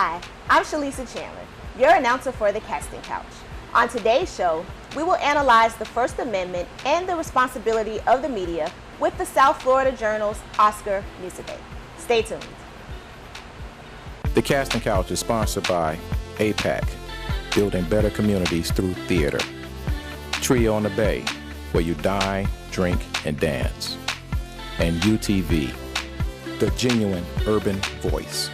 Hi, I'm Shalisa Chandler, your announcer for the Casting Couch. On today's show, we will analyze the First Amendment and the responsibility of the media with the South Florida Journal's Oscar Musibay. Stay tuned. The Casting Couch is sponsored by APAC, building better communities through theater. Trio on the Bay, where you dine, drink, and dance. And UTV, the genuine urban voice.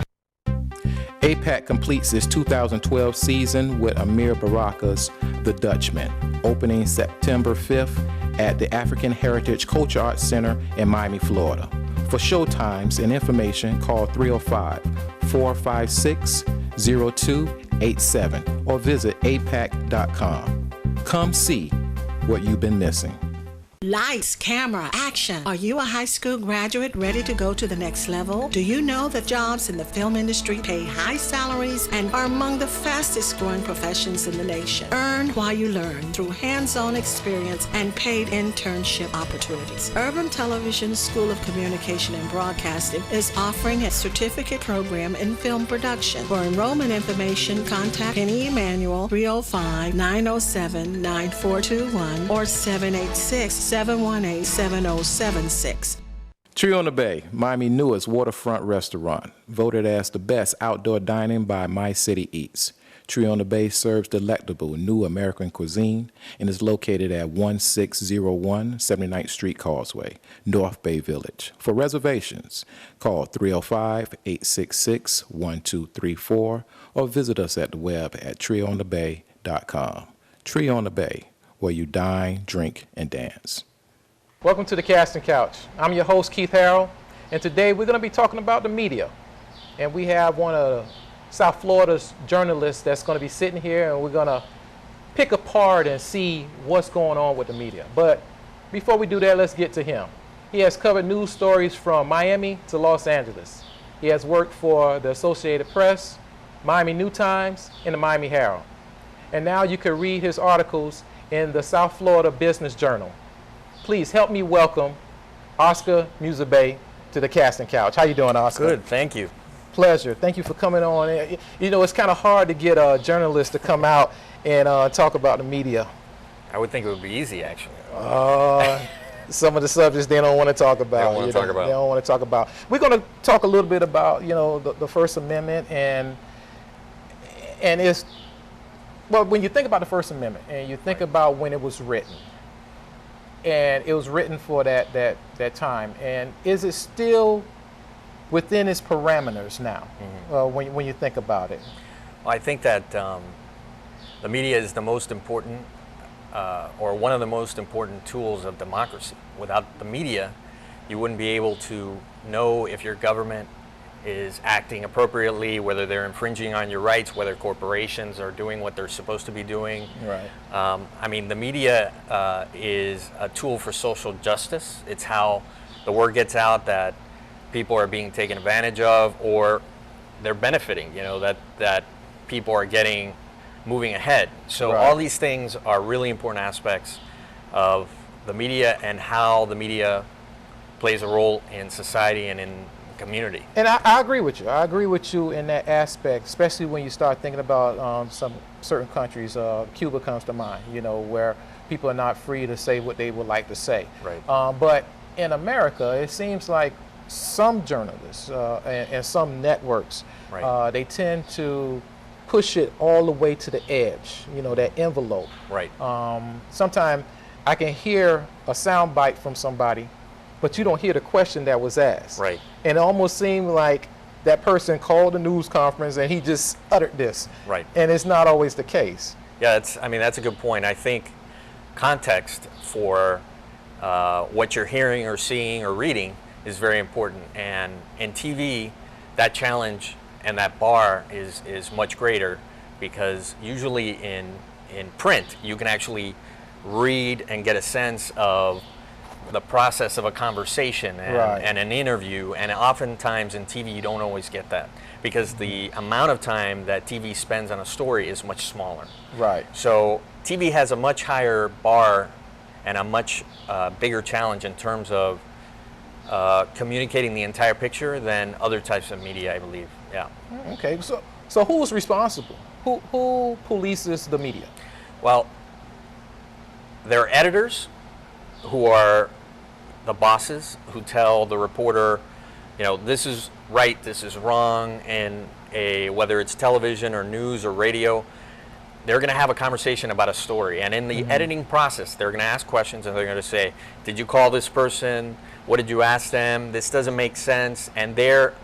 APAC completes its 2012 season with Amir Baraka's The Dutchman, opening September 5th at the African Heritage Culture Arts Center in Miami, Florida. For showtimes and information, call 305-456-0287 or visit apac.com. Come see what you've been missing. Lights, camera, action. Are you a high school graduate ready to go to the next level? Do you know that jobs in the film industry pay high salaries and are among the fastest growing professions in the nation? Earn while you learn through hands-on experience and paid internship opportunities. Urban Television School of Communication and Broadcasting is offering a certificate program in film production. For enrollment information, contact Penny Emanuel 305-907-9421 or 786-718-7076. Trio on the Bay, Miami's newest waterfront restaurant, voted as the best outdoor dining by My City Eats. Trio on the Bay serves delectable new American cuisine and is located at 1601 79th Street Causeway, North Bay Village. For reservations, call 305-866-1234 or visit us at the web at trioonthebay.com. Trio on the Bay, where you dine, drink, and dance. Welcome to the Casting Couch. I'm your host, Keith Harrell, and today we're going to be talking about the media. And we have one of South Florida's journalists that's going to be sitting here, and we're going to pick apart and see what's going on with the media. But before we do that, let's get to him. He has covered news stories from Miami to Los Angeles. He has worked for the Associated Press, Miami New Times, and the Miami Herald. And now you can read his articles in the South Florida Business Journal. Please help me welcome Oscar Musibay to the Casting Couch. How you doing, Oscar? Good, thank you. Pleasure. Thank you for coming on. You know, it's kind of hard to get a journalist to come out and talk about the media. I would think it would be easy, actually. Some of the subjects they don't want to talk about. They don't want to talk about. We're going to talk a little bit about, you know, the First Amendment and it's, well, when you think about the First Amendment and you think about when it was written, and it was written for that time, and is it still within its parameters now, when you think about it? Well, I think that the media is the most important, or one of the most important tools of democracy. Without the media, you wouldn't be able to know if your government is acting appropriately, whether they're infringing on your rights, whether corporations are doing what they're supposed to be doing. Right. I mean, the media is a tool for social justice. It's how the word gets out that people are being taken advantage of, or they're benefiting, you know, that people are moving ahead. So Right. all these things are really important aspects of the media and how the media plays a role in society and in community. And I agree with you. I agree with you in that aspect, especially when you start thinking about some certain countries. Cuba comes to mind, you know, where people are not free to say what they would like to say. Right. But in America, it seems like some journalists and some networks, Right. They tend to push it all the way to the edge, you know, that envelope. Right. Sometimes I can hear a soundbite from somebody, but you don't hear the question that was asked. Right. And it almost seemed like that person called a news conference and he just uttered this. Right. And it's not always the case. Yeah, that's a good point. I think context for what you're hearing or seeing or reading is very important. And in TV, that challenge and that bar is much greater, because usually in print, you can actually read and get a sense of the process of a conversation and, Right. and an interview, and oftentimes in TV you don't always get that, because the amount of time that TV spends on a story is much smaller. Right. So TV has a much higher bar and a much bigger challenge in terms of communicating the entire picture than other types of media, I believe. Yeah. Okay, so who is responsible? Who polices the media? Well, there are editors who are the bosses who tell the reporter, this is right, this is wrong, and whether it's television or news or radio, they're going to have a conversation about a story. And in the editing process, they're going to ask questions and they're going to say, did you call this person? What did you ask them? This doesn't make sense. And they're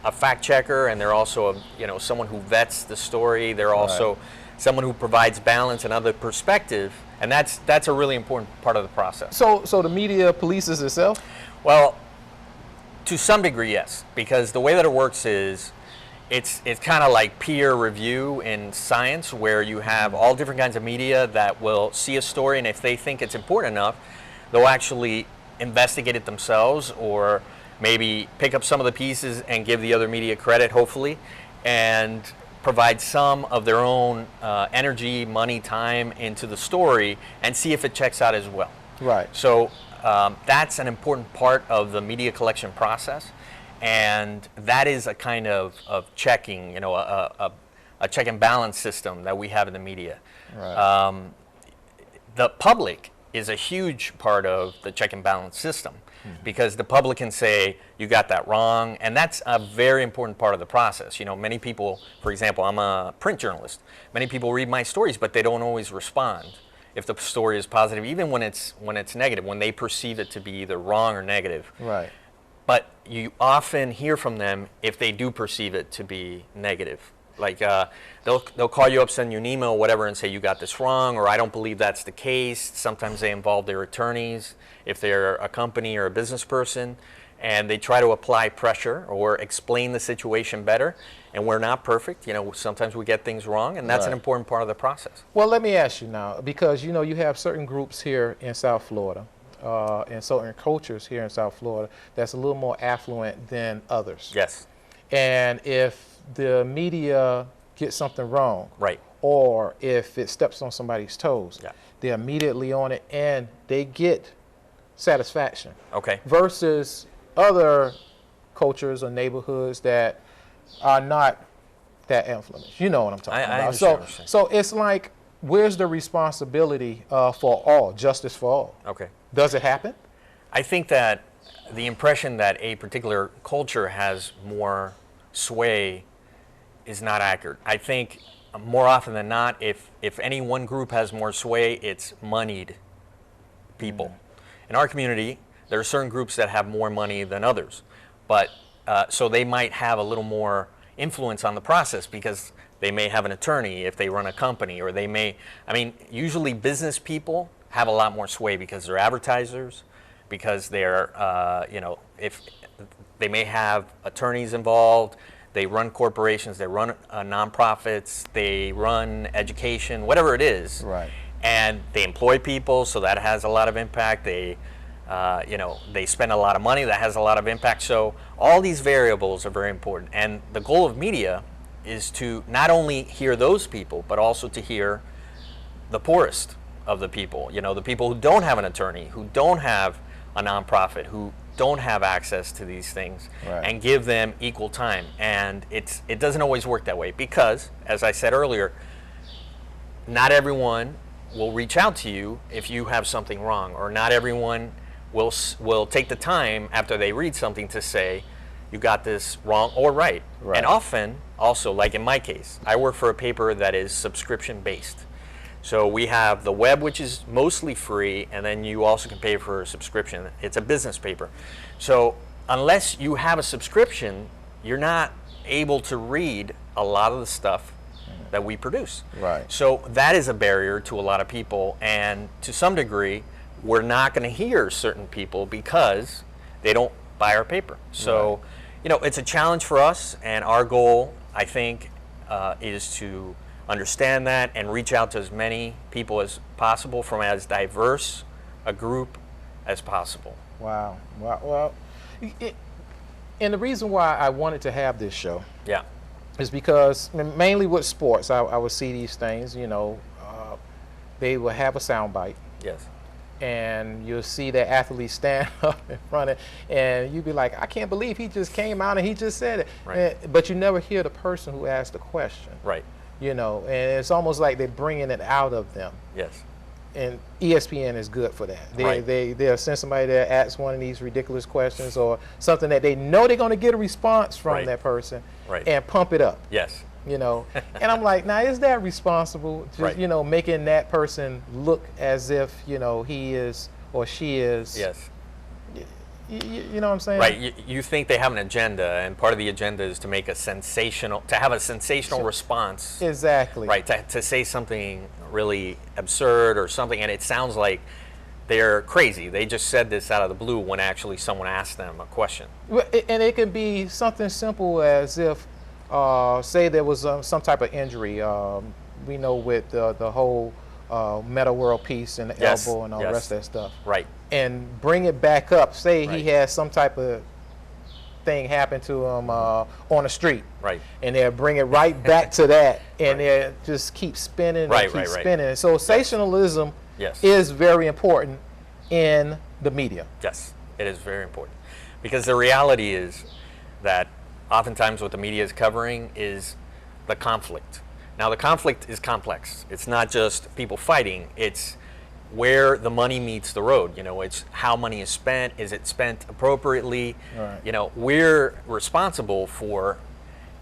a fact checker, and they're also someone who vets the story. They're also someone who provides balance and other perspective, and that's a really important part of the process. So the media polices itself? Well, to some degree, yes, because the way that it works is it's kind of like peer review in science, where you have all different kinds of media that will see a story, and if they think it's important enough, they'll actually investigate it themselves, or maybe pick up some of the pieces and give the other media credit, hopefully, and provide some of their own energy, money, time into the story and see if it checks out as well. Right. So that's an important part of the media collection process, and that is a kind of checking, a check and balance system that we have in the media. Right. The public is a huge part of the check and balance system, because the public can say, you got that wrong, and that's a very important part of the process. Many people, for example, I'm a print journalist, many people read my stories, but they don't always respond if the story is positive, even when it's negative, when they perceive it to be either wrong or negative. Right. But you often hear from them if they do perceive it to be negative. Like they'll call you up, send you an email, whatever, and say you got this wrong, or I don't believe that's the case. Sometimes they involve their attorneys if they're a company or a business person, and they try to apply pressure or explain the situation better. And we're not perfect. Sometimes we get things wrong, and that's an important part of the process. Well, let me ask you now, because you have certain groups here in South Florida, and certain cultures here in South Florida that's a little more affluent than others. Yes. And if the media gets something wrong, right, or if it steps on somebody's toes, they're immediately on it and they get satisfaction. Okay. Versus other cultures or neighborhoods that are not that influenced. You know what I'm talking about. So it's like, where's the responsibility for all, justice for all? Okay. Does it happen? I think that the impression that a particular culture has more sway is not accurate. I think more often than not, if any one group has more sway, it's moneyed people. In our community, there are certain groups that have more money than others, but so they might have a little more influence on the process because they may have an attorney if they run a company, or they may, usually business people have a lot more sway because they're advertisers, because they're, if they may have attorneys involved, they run corporations, they run nonprofits, they run education, whatever it is. Right. And they employ people, so that has a lot of impact. They, they spend a lot of money, that has a lot of impact. So all these variables are very important. And the goal of media is to not only hear those people, but also to hear the poorest of the people. The people who don't have an attorney, who don't have a nonprofit, who don't have access to these things, and give them equal time. And it doesn't always work that way because, as I said earlier, not everyone will reach out to you if you have something wrong, or not everyone will take the time after they read something to say, you got this wrong or right. And often, also, like in my case, I work for a paper that is subscription-based. So we have the web, which is mostly free, and then you also can pay for a subscription. It's a business paper. So unless you have a subscription, you're not able to read a lot of the stuff that we produce. Right. So that is a barrier to a lot of people, and to some degree, we're not going to hear certain people because they don't buy our paper. So, it's a challenge for us, and our goal, I think, is to understand that and reach out to as many people as possible from as diverse a group as possible. Wow. Well, and the reason why I wanted to have this show is because mainly with sports, I would see these things, they will have a soundbite. Yes. and you'll see that athlete stand up in front of, and you'll be like, I can't believe he just came out and he just said it. Right. But you never hear the person who asked the question. Right. You know, and it's almost like they're bringing it out of them. Yes. And ESPN is good for that. Right. They'll send somebody that asks one of these ridiculous questions or something that they know they're going to get a response from Right. that person, Right. and pump it up. Yes. You know, and I'm like, now is that responsible? Just, Right. you know, making that person look as if, you know, he is or she is. Yes. You know what I'm saying? Right. You think they have an agenda, and part of the agenda is to make a sensational, to have a sensational response. Exactly. Right. To say something really absurd or something, and it sounds like they're crazy. They just said this out of the blue when actually someone asked them a question. And it can be something simple as if, say there was some type of injury. We know with the whole Meta World Peace and the Yes, elbow and all the yes. rest of that stuff. Right. And bring it back up. Say Right. he has some type of thing happen to him on the street. Right. And they'll bring it right back to that, and they'll just keep spinning Right, and keep right, right. spinning. So sensationalism Yes. is very important in the media. Yes, it is very important. Because the reality is that oftentimes what the media is covering is the conflict. Now, the conflict is complex. It's not just people fighting. It's where the money meets the road. You know, it's how money is spent. Is it spent appropriately? Right. You know, we're responsible for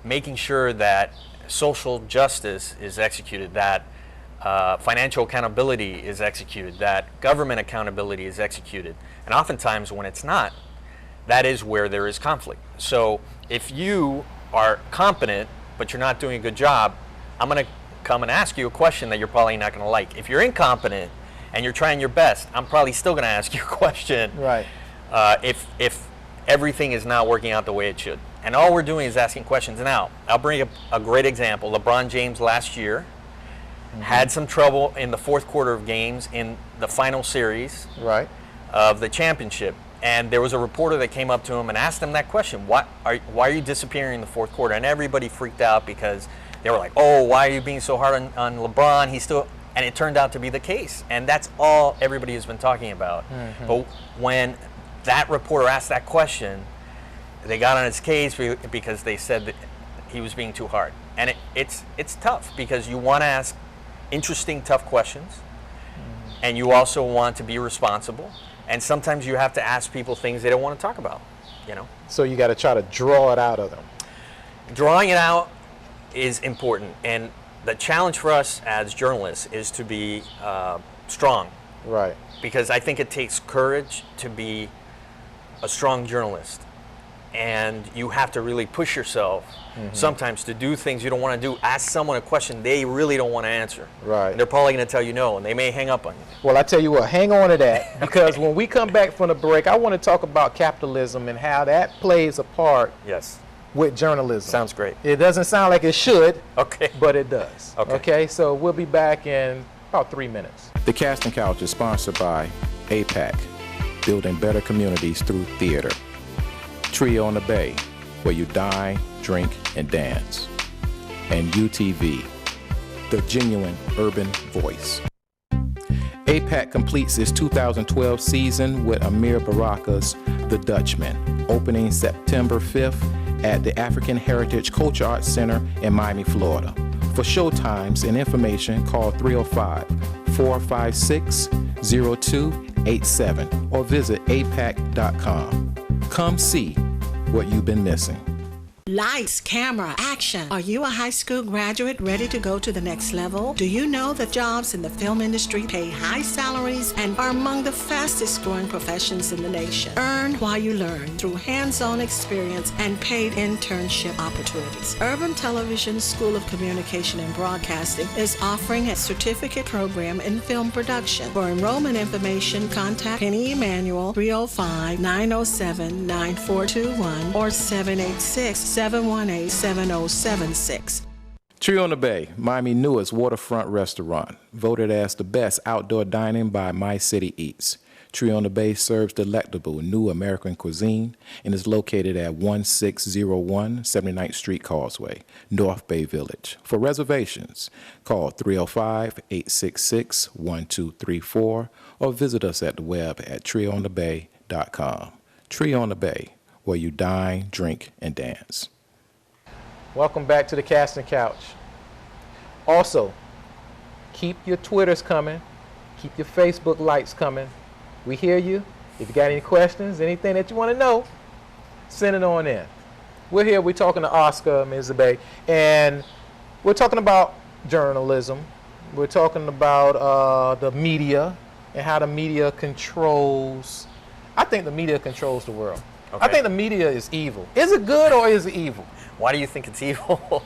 making sure that social justice is executed, that financial accountability is executed, that government accountability is executed. And oftentimes when it's not, that is where there is conflict. So if you are competent, but you're not doing a good job, I'm going to come and ask you a question that you're probably not going to like. If you're incompetent and you're trying your best, I'm probably still going to ask you a question. Right. If everything is not working out the way it should. And all we're doing is asking questions. Now, I'll bring up a great example. LeBron James last year had some trouble in the fourth quarter of games in the final series Right. of the championship. And there was a reporter that came up to him and asked him that question. Why are you disappearing in the fourth quarter? And everybody freaked out because they were like, oh, why are you being so hard on LeBron? He's still, and it turned out to be the case. And that's all everybody has been talking about. Mm-hmm. But when that reporter asked that question, they got on his case because they said that he was being too hard. And it's tough because you want to ask interesting, tough questions. Mm-hmm. And you also want to be responsible. And sometimes you have to ask people things they don't want to talk about, you know? So you got to try to draw it out of them. Drawing it out is important. And the challenge for us as journalists is to be strong. Right. Because I think it takes courage to be a strong journalist. And you have to really push yourself sometimes to do things you don't want to do. Ask someone a question they really don't want to answer. Right. And they're probably going to tell you no, and they may hang up on you. Well, I tell you what, hang on to that, because when we come back from the break, I want to talk about capitalism and how that plays a part Yes. with journalism. Sounds great. It doesn't sound like it should, Okay. but it does. Okay. So we'll be back in about 3 minutes. The Casting Couch is sponsored by APAC, building better communities through theater. Trio on the Bay, where you dine, drink, and dance. And UTV, the genuine urban voice. APAC completes its 2012 season with Amir Baraka's The Dutchman, opening September 5th at the African Heritage Culture Arts Center in Miami, Florida. For showtimes and information, call 305-456-0287 or visit apac.com. Come see what you've been missing. Lights, camera, action. Are you a high school graduate ready to go to the next level? Do you know that jobs in the film industry pay high salaries and are among the fastest growing professions in the nation? Earn while you learn through hands-on experience and paid internship opportunities. Urban Television School of Communication and Broadcasting is offering a certificate program in film production. For enrollment information, contact Penny Emanuel 305-907-9421 or 786-718-7076. Trio on the Bay, Miami's newest waterfront restaurant, voted as the best outdoor dining by My City Eats. Tree on the Bay serves delectable new American cuisine and is located at 1601 79th Street Causeway, North Bay Village. For reservations, call 305-866-1234 or visit us at the web at treeonthebay.com. Tree on the Bay, where you dine, drink, and dance. Welcome back to the Casting Couch. Also, keep your Twitters coming. Keep your Facebook likes coming. We hear you. If you got any questions, anything that you want to know, send it on in. We're here. We're talking to Oscar Musibay, and we're talking about journalism. We're talking about the media and how the media controls. I think the media controls the world. Okay. I think the media is evil. Is it good or is it evil? Why do you think it's evil?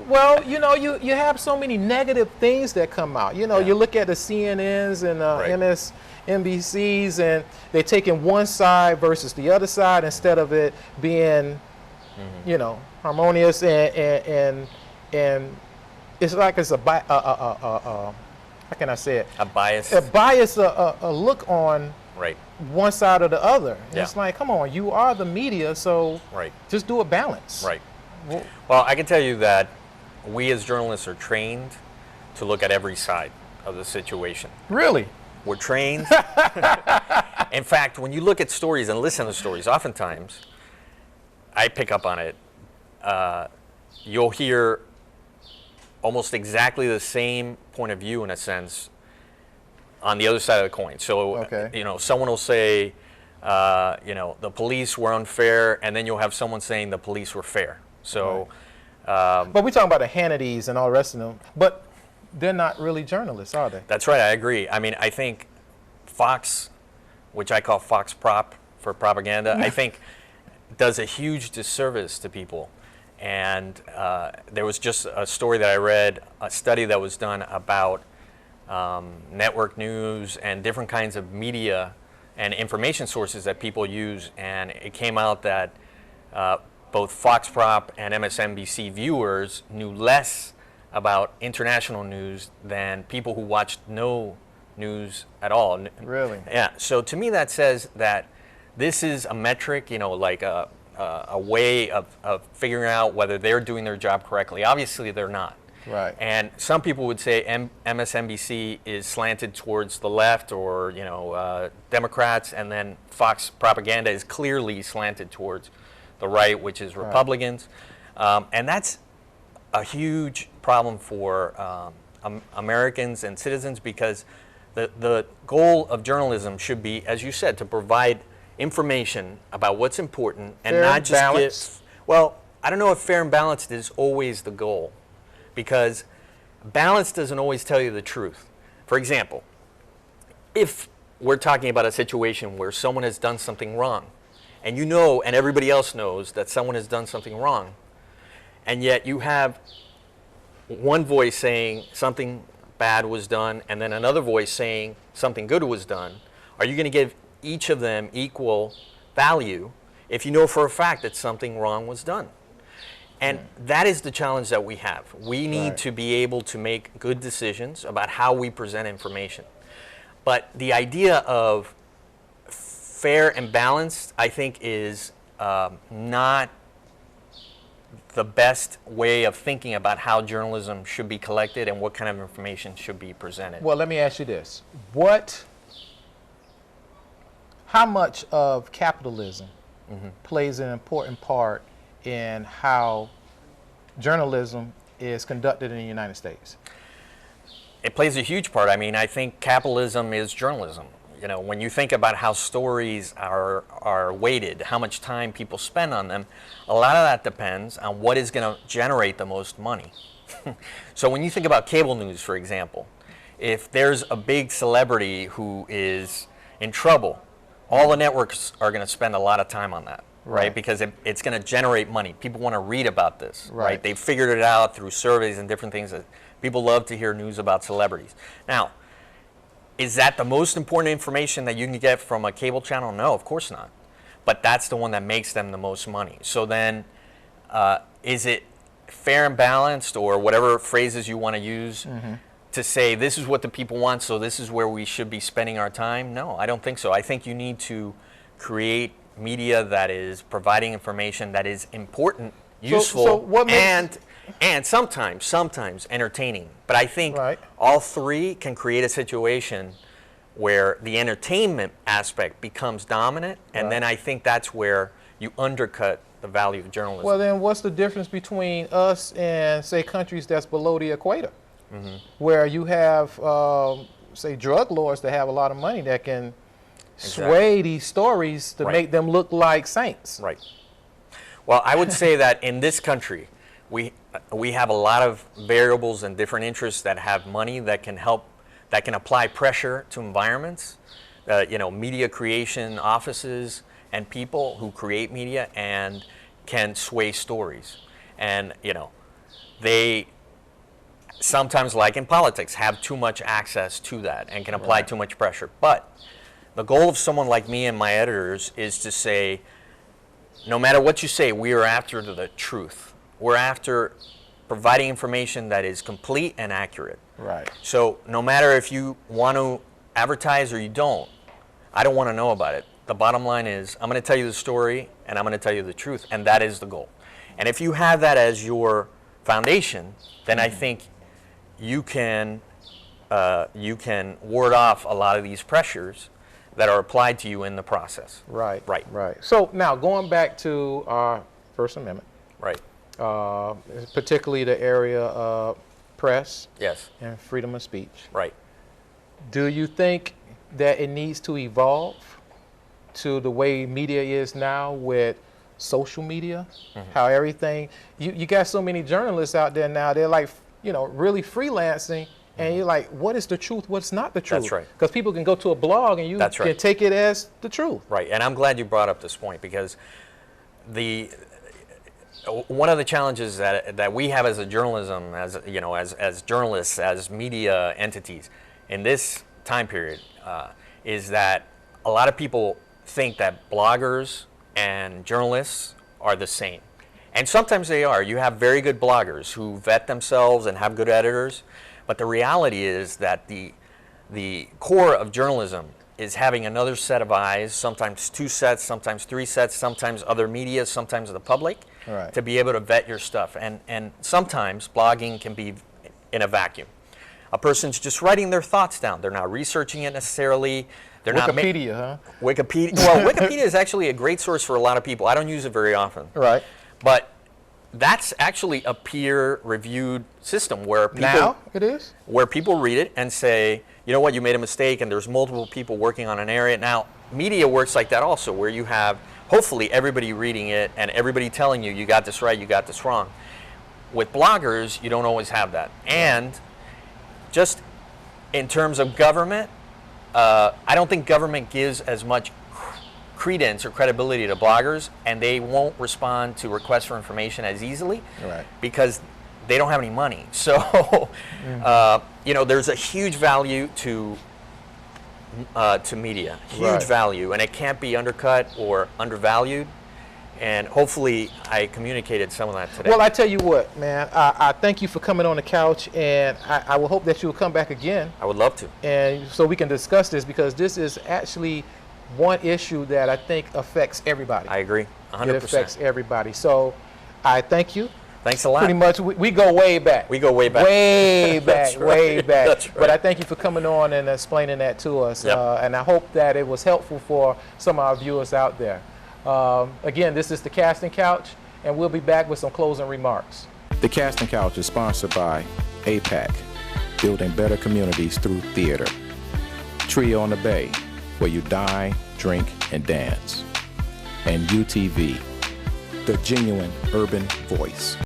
Well, you know, you have so many negative things that come out. You know, you look at the CNNs and MSNBCs, and they're taking one side versus the other side instead of it being, you know, harmonious and it's like it's how can I say it? A bias. A bias, a look on one side or the other. And it's like, come on, you are the media, so just do a balance. Right. Well, I can tell you that we as journalists are trained to look at every side of the situation. Really? We're trained. In fact, when you look at stories and listen to stories, oftentimes, I pick up on it, you'll hear almost exactly the same point of view, in a sense, on the other side of the coin. So, you know, someone will say, you know, the police were unfair, and then you'll have someone saying the police were fair. So, but we're talking about the Hannitys and all the rest of them, but they're not really journalists, are they? That's right, I agree. I mean, I think Fox, which I call Fox Prop for propaganda, I think does a huge disservice to people. And there was just a story that I read, a study that was done about network news and different kinds of media and information sources that people use, and it came out that both Fox Prop and MSNBC viewers knew less about international news than people who watched no news at all. Really? Yeah. So to me, that says that this is a metric, you know, like a way of figuring out whether they're doing their job correctly. Obviously, they're not. Right. And some people would say MSNBC is slanted towards the left, or, you know, Democrats, and then Fox propaganda is clearly slanted towards the right, which is Republicans. And that's a huge problem for Americans and citizens, because the goal of journalism should be, as you said, to provide information about what's important and fair not just balance. Well, I don't know if fair and balanced is always the goal, because balance doesn't always tell you the truth. For example, if we're talking about a situation where someone has done something wrong, and you know, and everybody else knows that someone has done something wrong, and yet you have one voice saying something bad was done, and then another voice saying something good was done, are you going to give each of them equal value if you know for a fact that something wrong was done? And that is the challenge that we have. We need to be able to make good decisions about how we present information. But the idea of fair and balanced, I think, is not the best way of thinking about how journalism should be collected and what kind of information should be presented. Well, let me ask you this. How much of capitalism plays an important part in how journalism is conducted in the United States? It plays a huge part. I mean, I think capitalism is journalism. You know, when you think about how stories are weighted, how much time people spend on them, a lot of that depends on what is going to generate the most money. So when you think about cable news, for example, if there's a big celebrity who is in trouble, all the networks are going to spend a lot of time on that, right? Because it's going to generate money. People want to read about this, right? They've figured it out through surveys and different things. That people love to hear news about celebrities. Now, is that the most important information that you can get from a cable channel? No, of course not. But that's the one that makes them the most money. So then, is it fair and balanced, or whatever phrases you want to use? to say this is what the people want, so this is where we should be spending our time. No, I don't think so. I think you need to create media that is providing information that is important, useful, so what makes, and sometimes entertaining. But I think all three can create a situation where the entertainment aspect becomes dominant, and then I think that's where you undercut the value of journalism. Well, then what's the difference between us and, say, countries that's below the equator, where you have, say, drug lords that have a lot of money that can sway these stories to make them look like saints? Right. Well, I would say that in this country, we have a lot of variables and different interests that have money that can help, that can apply pressure to environments, you know, media creation offices and people who create media and can sway stories. And, you know, they sometimes, like in politics, have too much access to that and can apply too much pressure. But the goal of someone like me and my editors is to say, no matter what you say, we are after the truth. We're after providing information that is complete and accurate. Right. So no matter if you want to advertise or you don't, I don't want to know about it. The bottom line is, I'm going to tell you the story and I'm going to tell you the truth, and that is the goal. And if you have that as your foundation, then I think you can ward off a lot of these pressures that are applied to you in the process. Right. Right. Right. So now going back to our First Amendment. Right. Particularly the area of press and freedom of speech. Right. Do you think that it needs to evolve to the way media is now with social media? How everything, you got so many journalists out there now, they're like, you know, really freelancing, and you're like, what is the truth, what's not the truth? That's right. Because people can go to a blog and you can take it as the truth. Right, and I'm glad you brought up this point, because one of the challenges that we have as a journalism, as you know, as journalists, as media entities in this time period, is that a lot of people think that bloggers and journalists are the same. And sometimes they are. You have very good bloggers who vet themselves and have good editors, but the reality is that the core of journalism is having another set of eyes, sometimes two sets, sometimes three sets, sometimes other media, sometimes the public, to be able to vet your stuff. And sometimes blogging can be in a vacuum. A person's just writing their thoughts down. They're not researching it necessarily. They're Wikipedia, huh? Wikipedia. Well, Wikipedia is actually a great source for a lot of people. I don't use it very often. Right. But that's actually a peer-reviewed system where people now it is, where people read it and say, you know what, you made a mistake, and there's multiple people working on an area. Now, media works like that also, where you have hopefully everybody reading it and everybody telling you got this right, you got this wrong. With bloggers, you don't always have that. And just in terms of government, I don't think government gives as much credence or credibility to bloggers, and they won't respond to requests for information as easily because they don't have any money. So, you know, there's a huge value to media, huge value, and it can't be undercut or undervalued. And hopefully I communicated some of that today. Well, I tell you what, man, I thank you for coming on the couch, and I will hope that you will come back again. I would love to. And so we can discuss this, because this is actually one issue that I think affects everybody. I agree, 100%. It affects everybody. So I thank you. Thanks a lot. Pretty much, we go way back. We go way back. Way back, way back. That's right. But I thank you for coming on and explaining that to us. And I hope that it was helpful for some of our viewers out there. Again, this is the Casting Couch, and we'll be back with some closing remarks. The Casting Couch is sponsored by APAC, building better communities through theater. Trio on the Bay, where you dine, drink, and dance. And UTV, the genuine urban voice.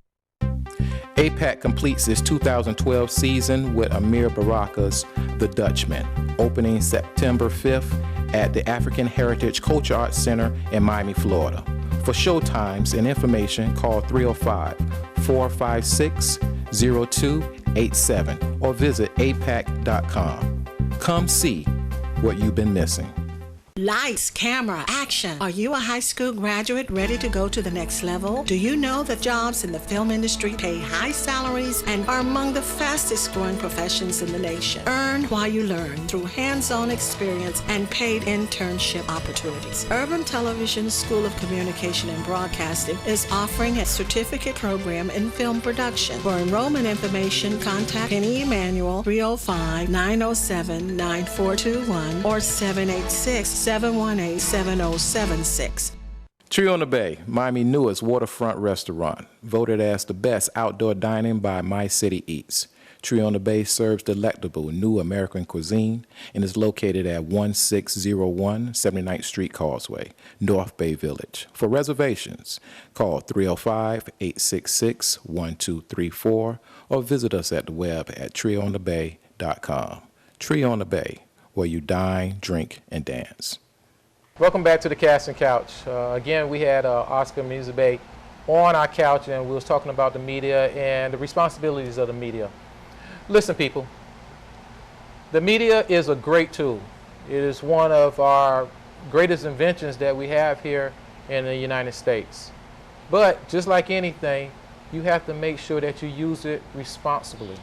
APAC completes its 2012 season with Amir Baraka's The Dutchman, opening September 5th at the African Heritage Culture Arts Center in Miami, Florida. For showtimes and information, call 305-456-0287 or visit apac.com. Come see what you've been missing. Lights, camera, action. Are you a high school graduate ready to go to the next level? Do you know that jobs in the film industry pay high salaries and are among the fastest growing professions in the nation? Earn while you learn through hands-on experience and paid internship opportunities. Urban Television School of Communication and Broadcasting is offering a certificate program in film production. For enrollment information, contact Penny Emanuel 305-907-9421 or 786-718-7076. Tree on the Bay, Miami's newest waterfront restaurant, voted as the best outdoor dining by My City Eats. Tree on the Bay serves delectable new American cuisine and is located at 1601 79th Street Causeway, North Bay Village. For reservations, call 305-866-1234 or visit us at the web at treeonthebay.com. Tree on the Bay, where you dine, drink, and dance. Welcome back to the Casting Couch. Again, we had Oscar Musibay on our couch, and we was talking about the media and the responsibilities of the media. Listen, people, the media is a great tool. It is one of our greatest inventions that we have here in the United States. But just like anything, you have to make sure that you use it responsibly.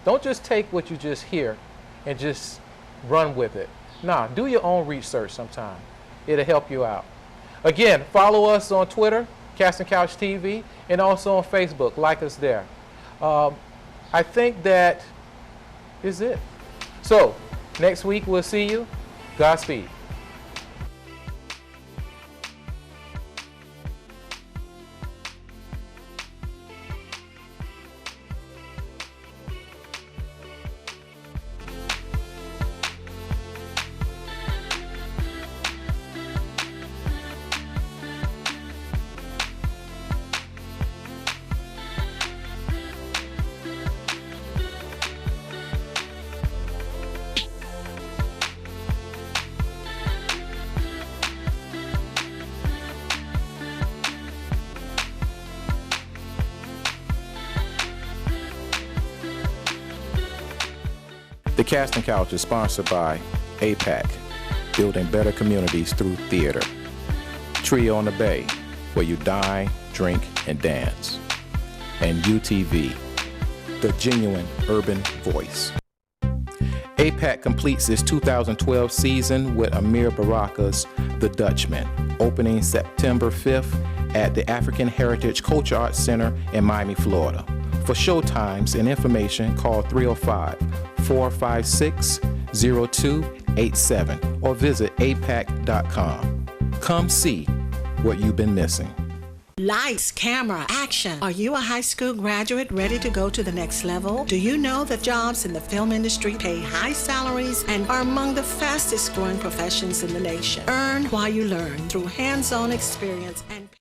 Don't just take what you just hear and just run with it. Nah, do your own research sometime. It'll help you out. Again, follow us on Twitter, Casting Couch TV, and also on Facebook. Like us there. I think that is it. So, next week we'll see you. Godspeed. The Casting Couch is sponsored by APAC, building better communities through theater. Tree on the Bay, where you dine, drink, and dance. And UTV, the genuine urban voice. APAC completes its 2012 season with Amir Baraka's The Dutchman, opening September 5th at the African Heritage Culture Arts Center in Miami, Florida. For showtimes and information, call 305-456-0287 or visit apac.com. Come see what you've been missing. Lights, camera, action. Are you a high school graduate ready to go to the next level? Do you know that jobs in the film industry pay high salaries and are among the fastest growing professions in the nation? Earn while you learn through hands-on experience and